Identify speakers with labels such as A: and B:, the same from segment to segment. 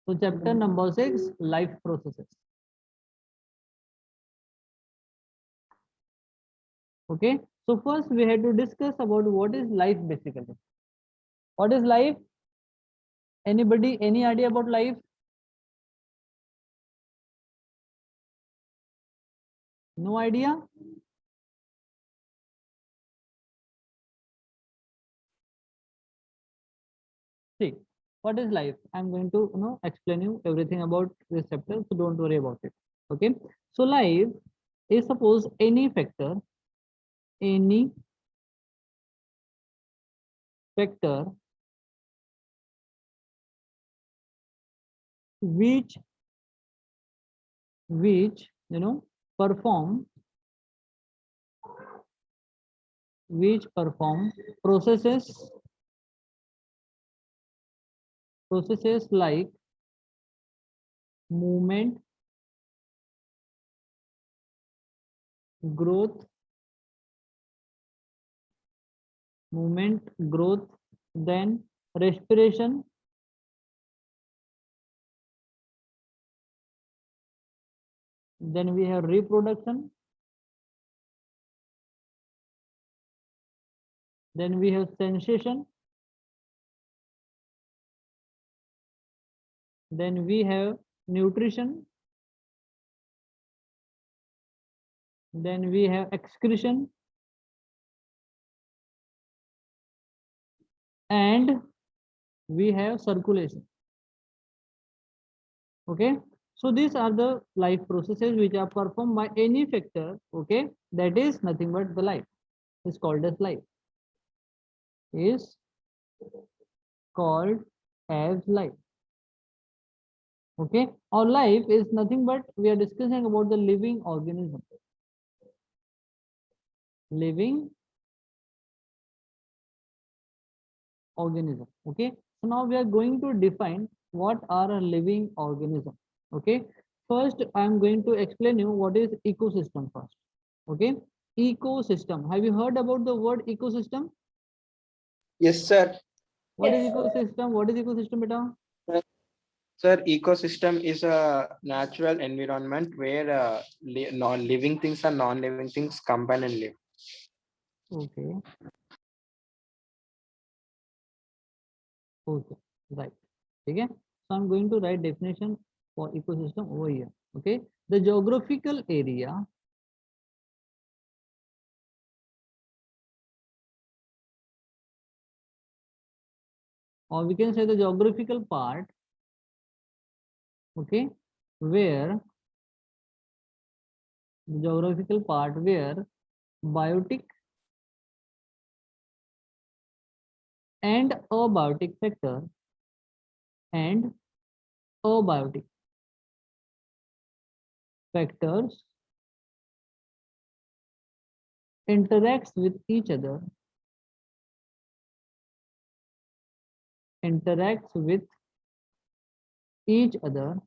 A: So chapter number 6, life processes. Okay, so first we had to discuss about what is life basically. What is life? Anybody, any idea about life? No idea? See, what is life? I'm going to explain you everything about this chapter, so don't worry about it. Okay, so life is, suppose, any factor which perform processes like movement, growth, then respiration, then we have reproduction, then we have sensation, then we have nutrition, then we have excretion, and we have circulation. Okay, so these are the life processes which are performed by any factor. Okay, that is nothing but the life is called as life, is called as life. Okay, our life is nothing but we are discussing about the living organism. Living organism. Okay, so now we are going to define what are a living organism. Okay, first I am going to explain you what is ecosystem first. Okay, ecosystem, have you heard about the word ecosystem?
B: Yes, sir.
A: What is ecosystem? What is ecosystem, beta?
B: Sir, ecosystem is a natural environment where non-living things and non-living things combine and live.
A: Okay, okay, right. Okay, so I'm going to write definition for ecosystem over here. Okay, the geographical area or we can say the geographical part, okay, where biotic and abiotic factor and abiotic factors interacts with each other, interacts with each other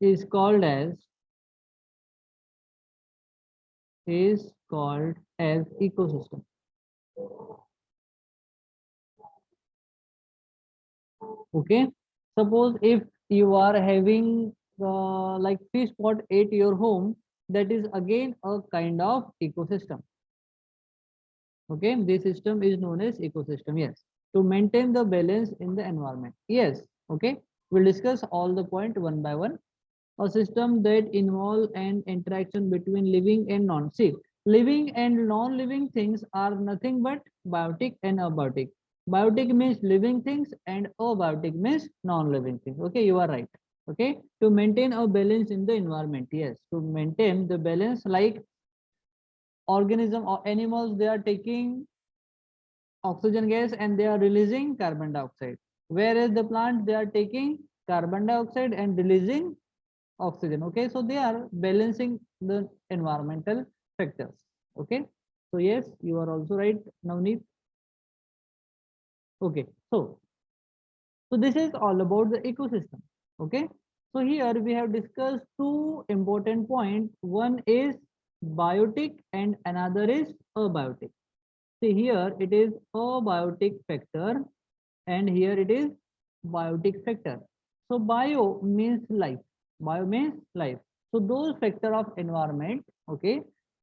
A: is called as ecosystem. Okay, suppose if you are having like fish pot at your home, that is again a kind of ecosystem. Okay, this system is known as ecosystem. Yes, to maintain the balance in the environment. Yes, okay, we'll discuss all the point one by one. A system that involve an interaction between living and non. See, living and non-living things are nothing but biotic and abiotic. Biotic means living things and abiotic means non-living things. Okay, you are right. Okay, to maintain a balance in the environment. Yes, to maintain the balance, like organism or animals, they are taking oxygen gas and they are releasing carbon dioxide, whereas the plant, they are taking carbon dioxide and releasing oxygen. Okay, so they are balancing the environmental factors. Okay, so yes, you are also right, Navneet. Okay, so this is all about the ecosystem. Okay, so here we have discussed two important points. One is biotic and another is abiotic. See here it is abiotic factor and here it is biotic factor. So bio means life. Bio means life. So those factor of environment, okay,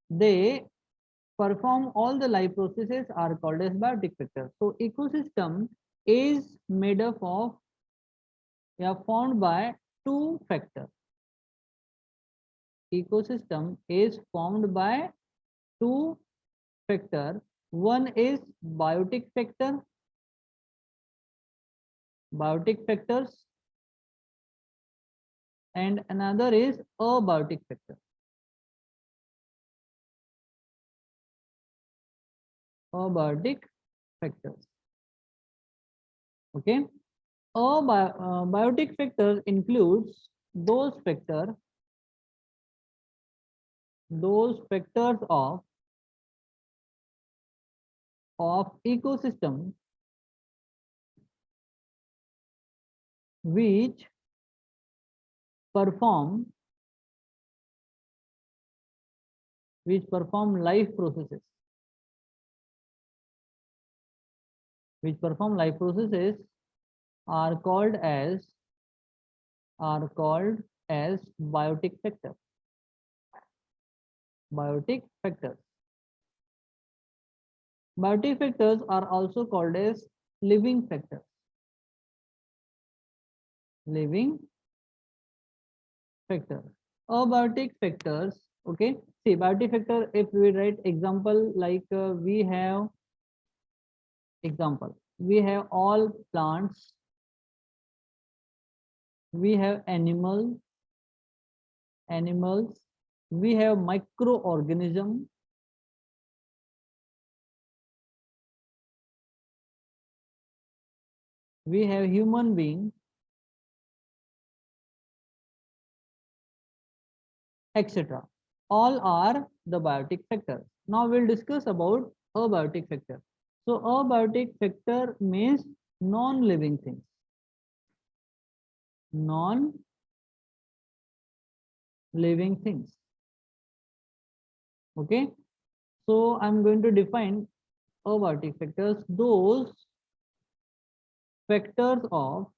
A: they perform all the life processes are called as biotic factors. So ecosystem is made up of, formed by two factors. Ecosystem is formed by two factor. One is biotic factors, and another is abiotic factor. Abiotic factors. Okay. Biotic factors includes those factors of ecosystem which perform life processes, are called as biotic factors. Biotic factors. Biotic factors are also called as living factors. Living factors. Abiotic factors. Okay. See, biotic factor. If we write example like we have example, we have all plants. We have animals. We have microorganism. We have human being, etc. All are the biotic factors. Now we'll discuss about abiotic factor. So abiotic factor means non-living things. Non-living things. Okay. So I'm going to define abiotic factors. Those factors of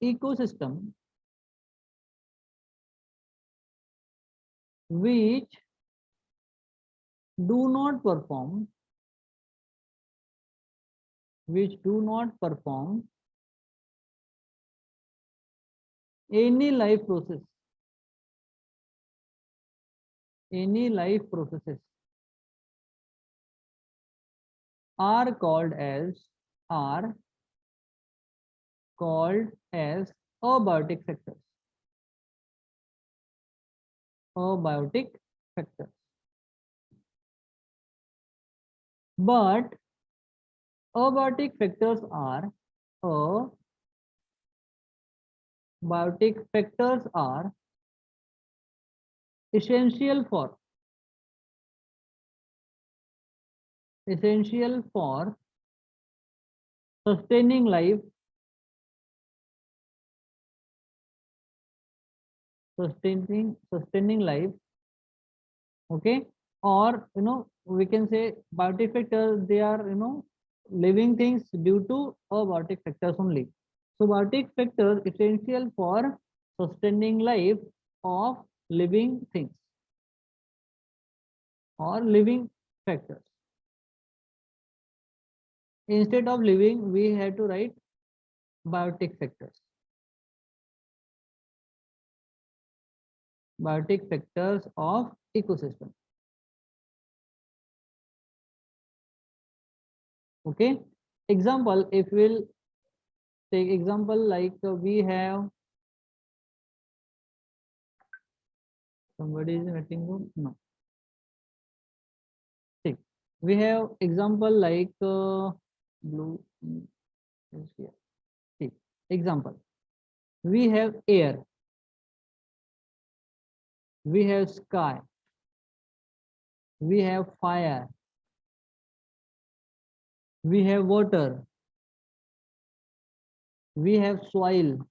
A: ecosystem which do not perform any life processes are called as abiotic factors. Abiotic factors. But abiotic factors are essential for sustaining life, okay, or we can say biotic factors, they are living things due to abiotic factors only. So biotic factors essential for sustaining life of living things or living factors. Instead of living, we have to write biotic factors. Biotic factors of ecosystem. Okay. Example, if we'll take example like we have somebody is writing room. No. See, we have example like blue is here. See, example. We have air. We have sky. We have fire. We have water. We have soil.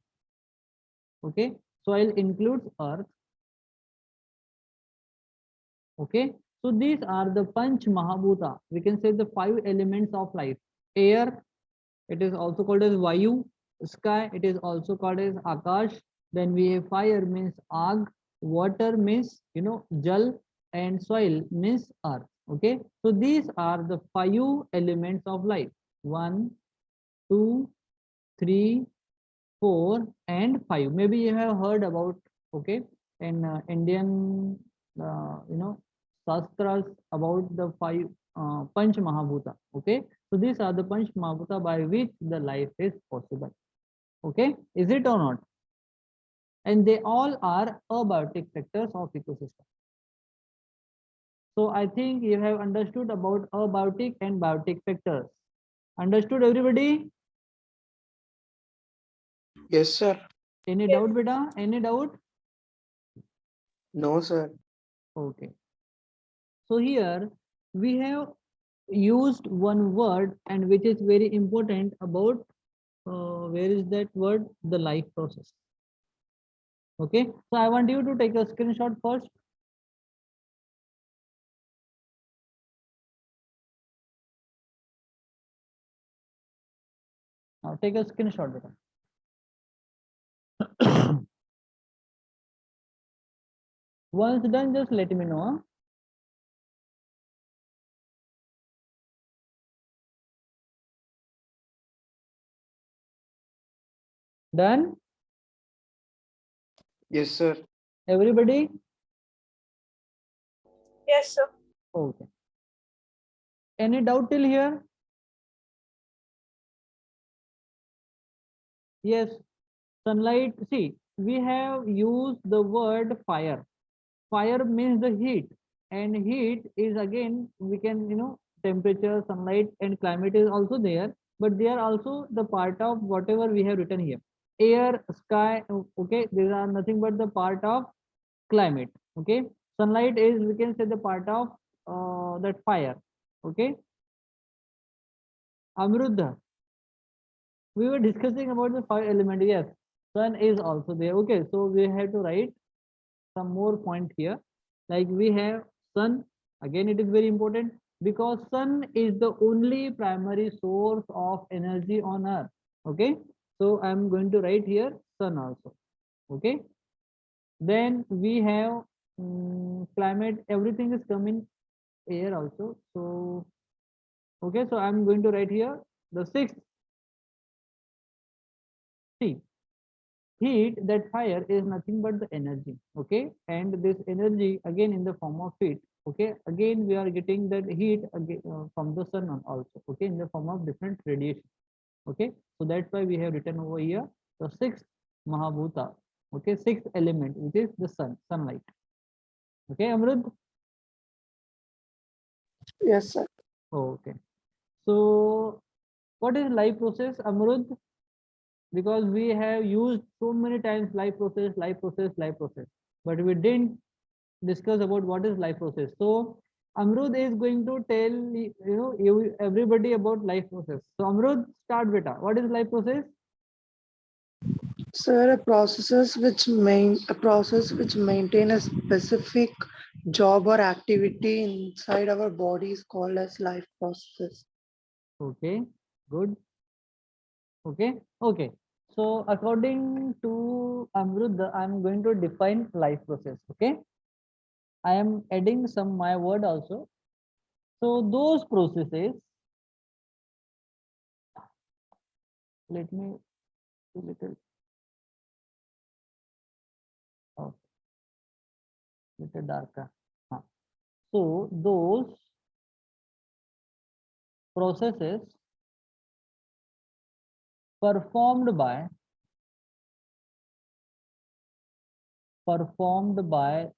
A: Okay. Soil includes earth. Okay. So these are the Panch Mahabhuta. We can say the 5 elements of life. Air, it is also called as Vayu. Sky, it is also called as Akash. Then we have fire means Ag. Water means, Jal. And soil means Earth. Okay. So these are the 5 elements of life. 1, 2, 3, 4 and 5. Maybe you have heard about, okay, in Indian, Shastras about the 5 Panch Mahabhuta. Okay, so these are the Panch Mahabhuta by which the life is possible. Okay, is it or not? And they all are abiotic factors of ecosystem. So I think you have understood about abiotic and biotic factors. Understood, everybody?
B: Yes, sir.
A: Any doubt, beta? Any doubt?
B: No, sir.
A: Okay. So here we have used one word and which is very important about where is that word, the life process. Okay, so I want you to take a screenshot first. Now take a screenshot. Once done, just let me know. Huh? Done?
B: Yes, sir.
A: Everybody?
C: Yes, sir.
A: Okay. Any doubt till here? Yes. Sunlight. See, we have used the word fire. Fire means the heat, and heat is again, we can, temperature, sunlight and climate is also there, but they are also the part of whatever we have written here. Air, sky, okay, these are nothing but the part of climate. Okay, sunlight is, we can say, the part of that fire. Okay, Amrudha, we were discussing about the 5 element. Yes, sun is also there. Okay, so we have to write some more point here, like we have sun. Again, it is very important because sun is the only primary source of energy on earth. Okay, so I'm going to write here sun also. Okay, then we have climate, everything is coming air also. So okay, so I'm going to write here the 6th. See, heat, that fire is nothing but the energy. Okay, and this energy again in the form of heat. Okay, again we are getting that heat again, from the sun also. Okay, in the form of different radiation. Okay, so that's why we have written over here the 6th Mahabhuta. Okay, 6th element, which is the sunlight. Okay, Amrud.
B: Yes, sir.
A: Okay, so what is life process, Amrud? Because we have used so many times life process, life process, life process, but we didn't discuss about what is life process. So Amrud is going to tell you everybody about life process. So Amrud, start beta. What is life process?
C: Sir, a process which maintain a specific job or activity inside our body is called as life process.
A: Okay, good. Okay, okay. So according to Amrud, I'm going to define life process. Okay, I am adding some my word also. So those processes, let me do little, oh, little darker. So those processes performed by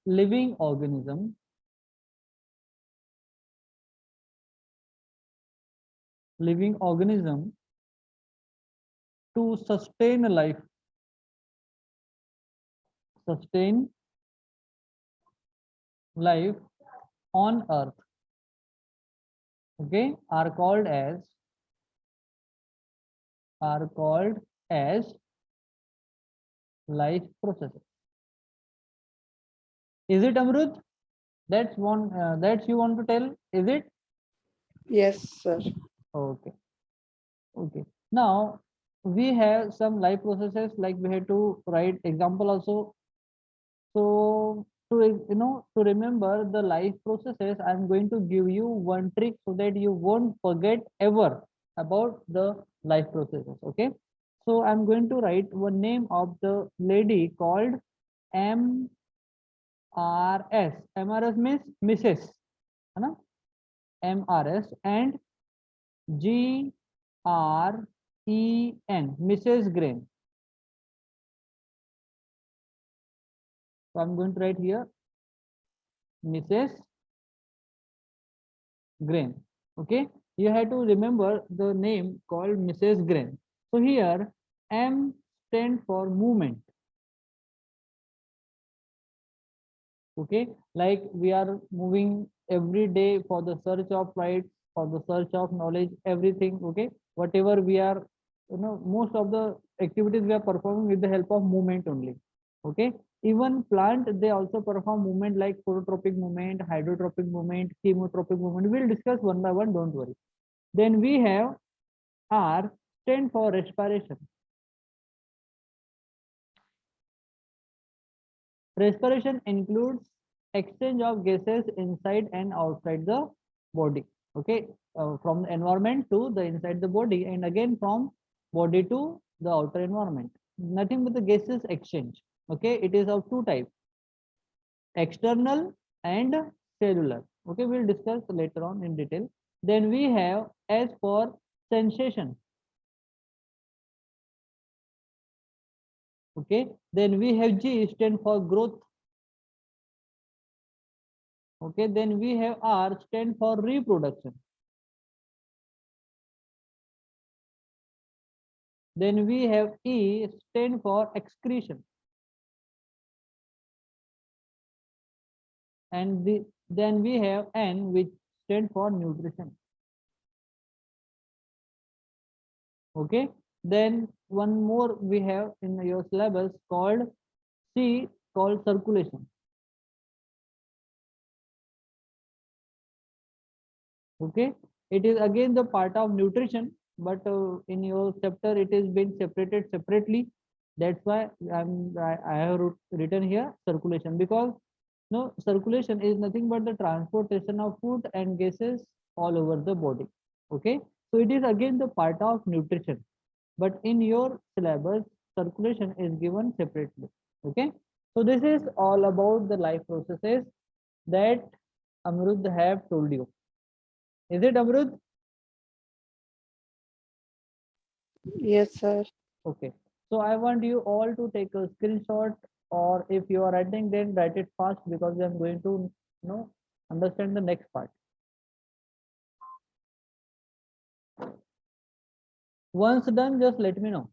A: living organism to sustain life on earth, okay, are called as life processes. Is it, Amrut? That's one. That's you want to tell, is it?
C: Yes, sir.
A: Okay. Okay. Now we have some life processes, like we have to write example also. So to remember the life processes, I'm going to give you one trick so that you won't forget ever about the life processes. Okay. So I'm going to write one name of the lady called MRS. MRS means Mrs. है ना? MRS and GREN, Mrs. Grain. So I'm going to write here Mrs. Grain. Okay, you have to remember the name called Mrs. Grain. So here M stand for movement. Okay, like we are moving every day for the search of rights, for the search of knowledge, everything. Okay, whatever we are, most of the activities we are performing with the help of movement only. Okay, even plant, they also perform movement like phototropic movement, hydrotropic movement, chemotropic movement. We'll discuss one by one, don't worry. Then we have R stand for respiration. Respiration includes exchange of gases inside and outside the body. Okay, from the environment to the inside the body, and again from body to the outer environment. Nothing but the gases exchange. Okay, it is of two types: external and cellular. Okay, we'll discuss later on in detail. Then we have S for sensation. Okay, then we have G stand for growth. Okay, then we have R stand for reproduction. Then we have E stand for excretion. And then we have N, which stand for nutrition. Okay, then one more we have in your syllabus called C, called circulation. Okay, it is again the part of nutrition, but in your chapter it is been separated separately. That's why I have written here circulation, because no, circulation is nothing but the transportation of food and gases all over the body. Okay, so it is again the part of nutrition, but in your syllabus circulation is given separately. Okay, so this is all about the life processes that Amrud have told you. Is it, Amrud?
C: Yes, sir.
A: Okay, so I want you all to take a screenshot, or if you are writing, then write it fast, because I'm going to understand the next part. Once done, just let me know.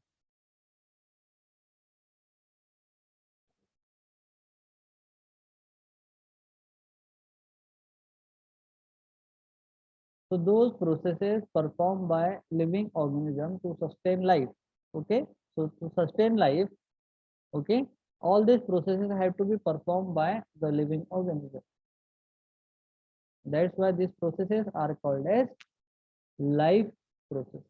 A: So those processes performed by living organism to sustain life. Okay, so to sustain life, okay, all these processes have to be performed by the living organism. That's why these processes are called as life process.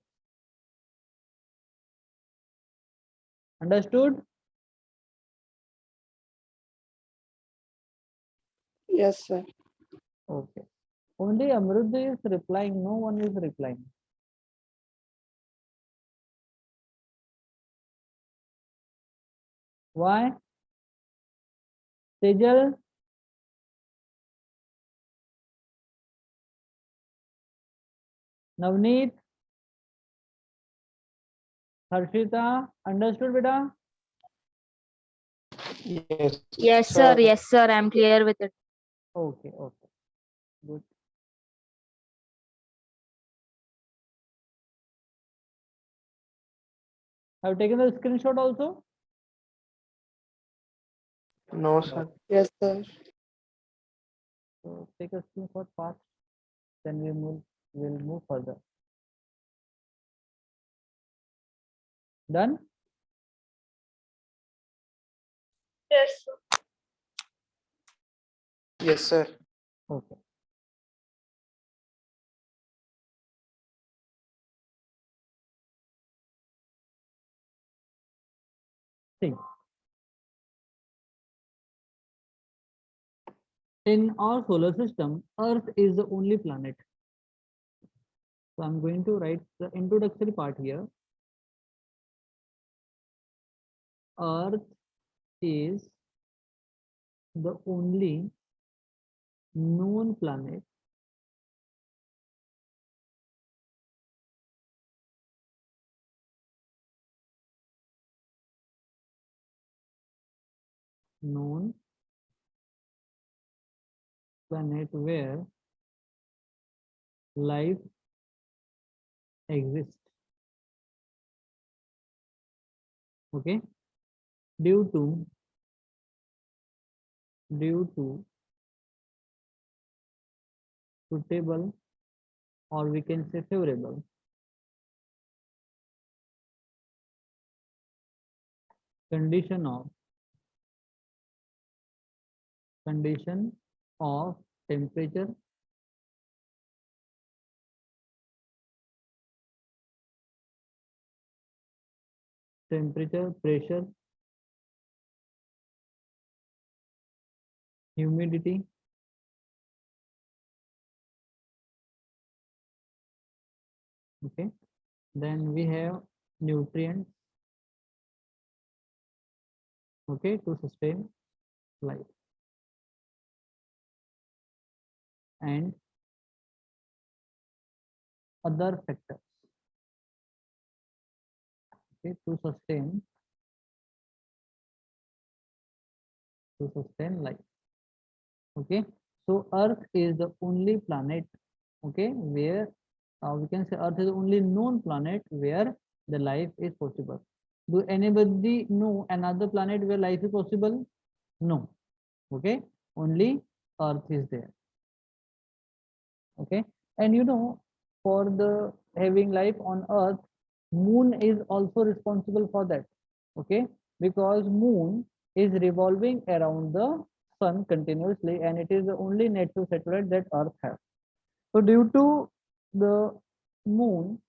A: Understood?
C: Yes, sir.
A: Okay. Only Amrut is replying, no one is replying. Why? Tejal? Navneet? Harshita? Understood, beta?
B: Yes,
D: Yes, sir. Yes, sir. I'm clear with it.
A: Okay, okay. Good. Have taken the screenshot also?
B: No, sir.
C: Yes, sir.
A: So take a screenshot fast, then we'll move further. Done?
C: Yes, sir.
B: Yes, sir.
A: Okay. See, in our solar system, Earth is the only planet. So I'm going to write the introductory part here. Earth is the only known planet known planet where life exists. Okay, due to suitable, or we can say favorable, condition of temperature, pressure, humidity, okay, then we have nutrients, okay, to sustain life, and other factors, okay, to sustain life. Okay, so Earth is the only planet, okay, where we can say Earth is the only known planet where the life is possible. Do anybody know another planet where life is possible? No. Okay, only Earth is there. Okay, and you know, for the having life on Earth, Moon is also responsible for that. Okay, because Moon is revolving around the Sun continuously, and it is the only natural satellite that Earth has. So due to the Moon,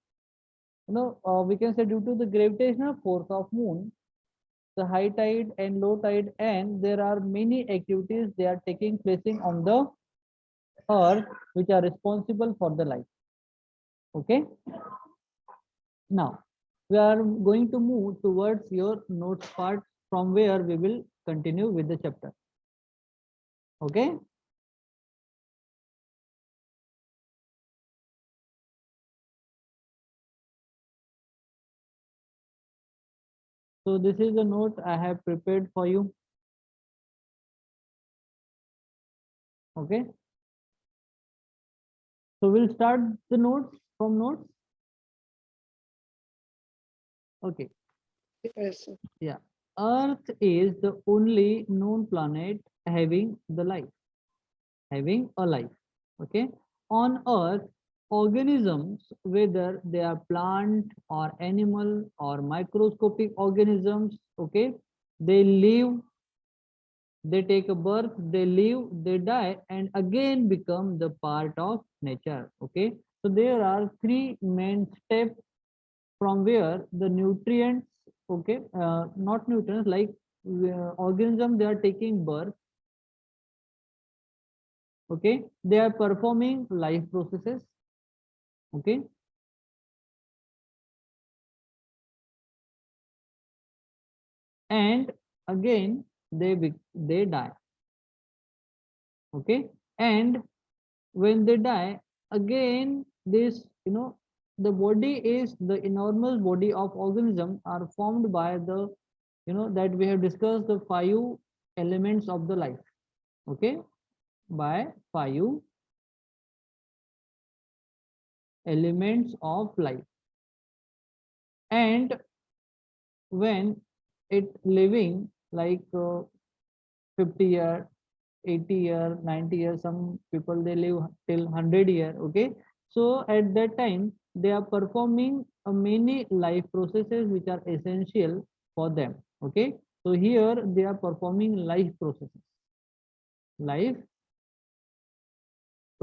A: we can say due to the gravitational force of Moon, the high tide and low tide, and there are many activities they are taking place on the Earth which are responsible for the life. Okay, now we are going to move towards your notes part, from where we will continue with the chapter. Okay, so this is the note I have prepared for you. Okay, so we'll start the notes from notes. Okay,
C: Yes, sir.
A: yeah, Earth is the only known planet having the life, having a life. Okay, on Earth, organisms, whether they are plant or animal or microscopic organisms, okay, they live, they take a birth, they live, they die, and again become the part of nature. Okay, so there are three main steps from where the nutrients, okay, not nutrients, like organism, they are taking birth, okay, they are performing life processes, okay, and again they die. Okay, and when they die, again this, the body is the enormous body of organism are formed by the, that we have discussed, the five elements of the life. Okay, by five elements of life, and when it living like 50 year, 80 year, 90 years, some people they live till 100 year. Okay, so at that time they are performing many life processes which are essential for them. Okay, so here they are performing life processes, life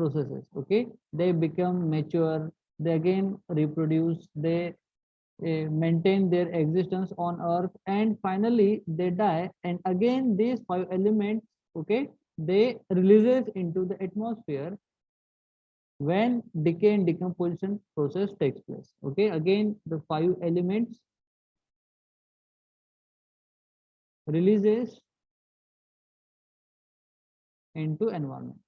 A: processes. Okay, they become mature, they again reproduce, they maintain their existence on earth, and finally they die, and again these 5 elements, okay, they releases into the atmosphere when decay and decomposition process takes place. Okay, again the 5 elements releases into environment.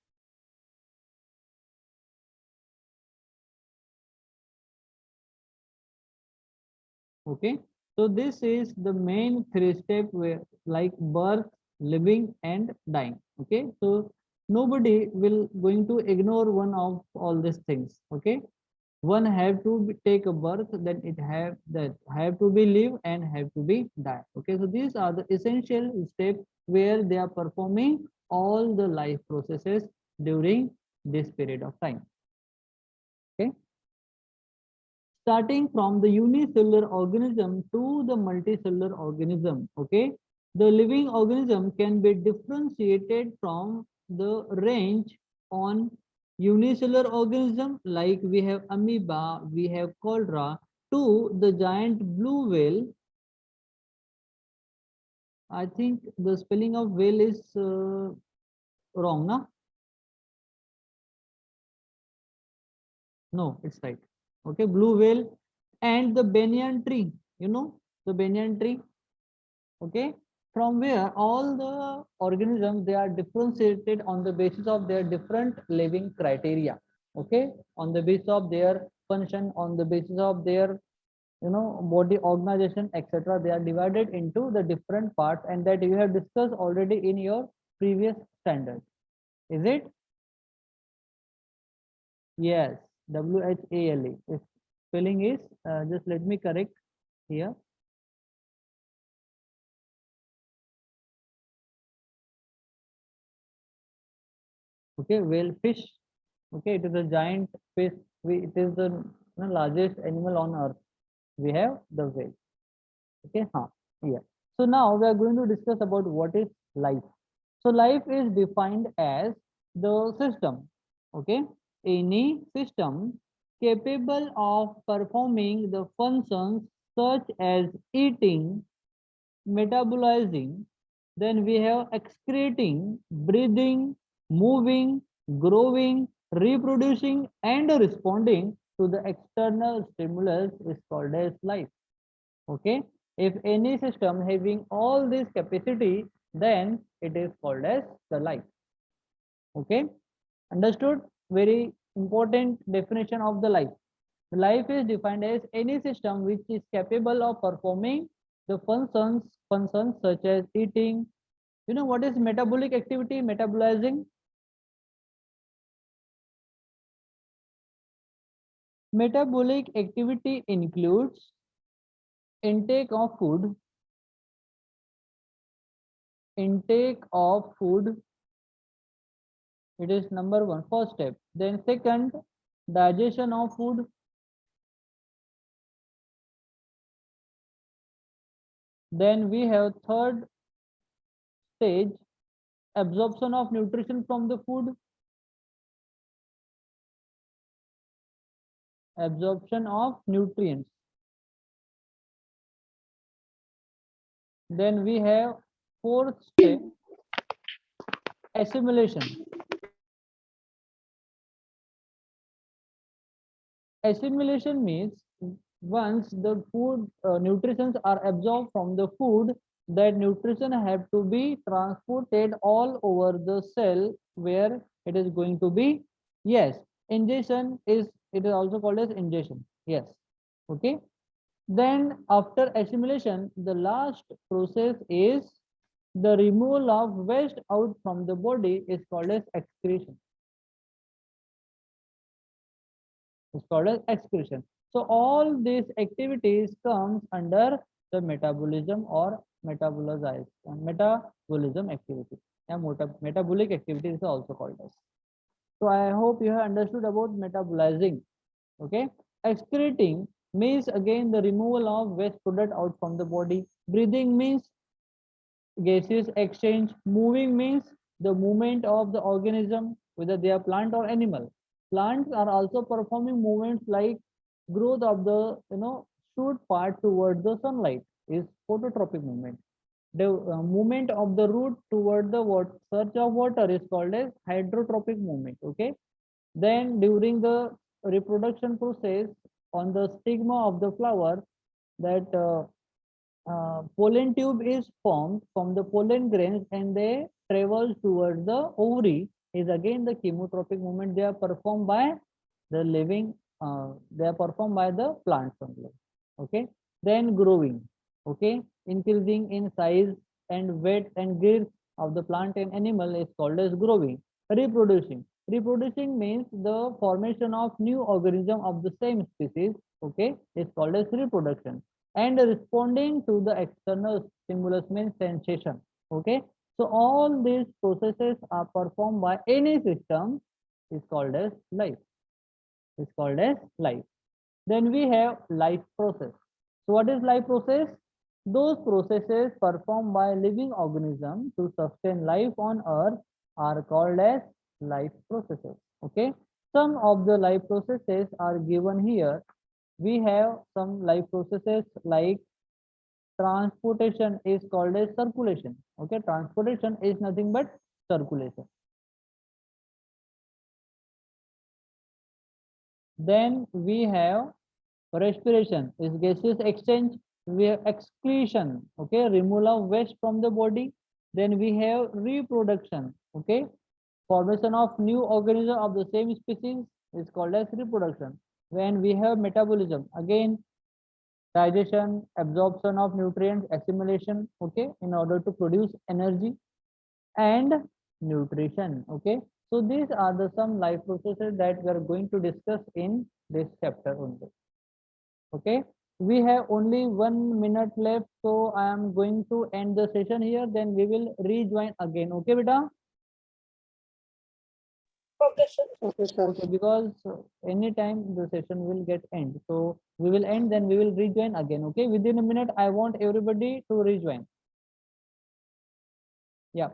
A: Okay, so this is the main 3 step where, like birth, living and dying. Okay, so nobody will going to ignore one of all these things. Okay, one have to take a birth, then it have to be live and have to be die. Okay, so these are the essential steps where they are performing all the life processes during this period of time. Okay, starting from the unicellular organism to the multicellular organism. Okay, the living organism can be differentiated from the range on unicellular organism, like we have amoeba, we have cholera, to the giant blue whale. I think the spelling of whale is wrong, na? No, it's right. Okay, blue whale and the banyan tree. You know the banyan tree. Okay, from where all the organisms, they are differentiated on the basis of their different living criteria. Okay, on the basis of their function, on the basis of their body organization, etc. They are divided into the different parts, and that you have discussed already in your previous standard. Is it? Yes, WHALE. If spelling is just let me correct here. Okay, whale fish. Okay, it is a giant fish. It is the largest animal on earth. We have the whale. Okay, yeah. So now we are going to discuss about what is life. So life is defined as the system. Okay, any system capable of performing the functions such as eating, metabolizing, then we have excreting, breathing, moving, growing, reproducing, and responding to the external stimulus is called as life. Okay, if any system having all this capacity, then it is called as the life. Okay, understood? Very important definition of the life. Life is defined as any system which is capable of performing the functions such as eating. You know what is metabolic activity? Metabolizing. Metabolic activity includes intake of food, it is number one, first step. Then second, digestion of food. Then we have third stage, absorption of nutrition from the food. Absorption of nutrients. Then we have fourth step, assimilation. Assimilation means once the food nutrients are absorbed from the food, that nutrition have to be transported all over the cell where it is going to be. Yes, ingestion is, it is also called as ingestion. Yes. Okay, then after assimilation, the last process is the removal of waste out from the body is called as excretion. It's called as excretion. So all these activities comes under the metabolism or metabolism activity. And metabolic activity is also called as. So I hope you have understood about metabolizing. Okay, excreting means again the removal of waste product out from the body. Breathing means gaseous exchange. Moving means the movement of the organism. whether they are plant or animal. Plants are also performing movements like growth of the shoot part towards the sunlight is phototropic movement. The movement of the root toward the search of water is called as hydrotropic movement. Okay. Then during the reproduction process on the stigma of the flower, that pollen tube is formed from the pollen grains and they travel towards the ovary is again the chemotropic movement. They are performed by the living, they are performed by the plants only. Okay. Then growing, okay, increasing in size and weight and girth of the plant and animal is called as growing. Reproducing, reproducing means the formation of new organism of the same species, okay, is called as reproduction. And responding to the external stimulus means sensation. Okay, so all these processes are performed by any system is called as life, is called as life. Then we have life process. So what is life process? Those processes performed by living organism to sustain life on earth are called as life processes. Okay, some of the life processes are given here. We have some life processes like transportation is called as circulation. Okay, transportation is nothing but circulation. Then we have respiration is gaseous exchange. We have excretion, okay, removal of waste from the body. Then we have reproduction, okay, formation of new organism of the same species is called as reproduction. When we have metabolism, again digestion, absorption of nutrients, assimilation, okay, in order to produce energy, and nutrition. Okay, so these are the some life processes that we are going to discuss in this chapter only. Okay, we have only 1 minute left, so I am going to end the session here, then we will rejoin again. Okay beta?
C: Okay, sir. Okay, sir.
A: Okay, because anytime the session will get end, so we will end, then we will rejoin again. Okay, within a minute I want everybody to rejoin. Yeah.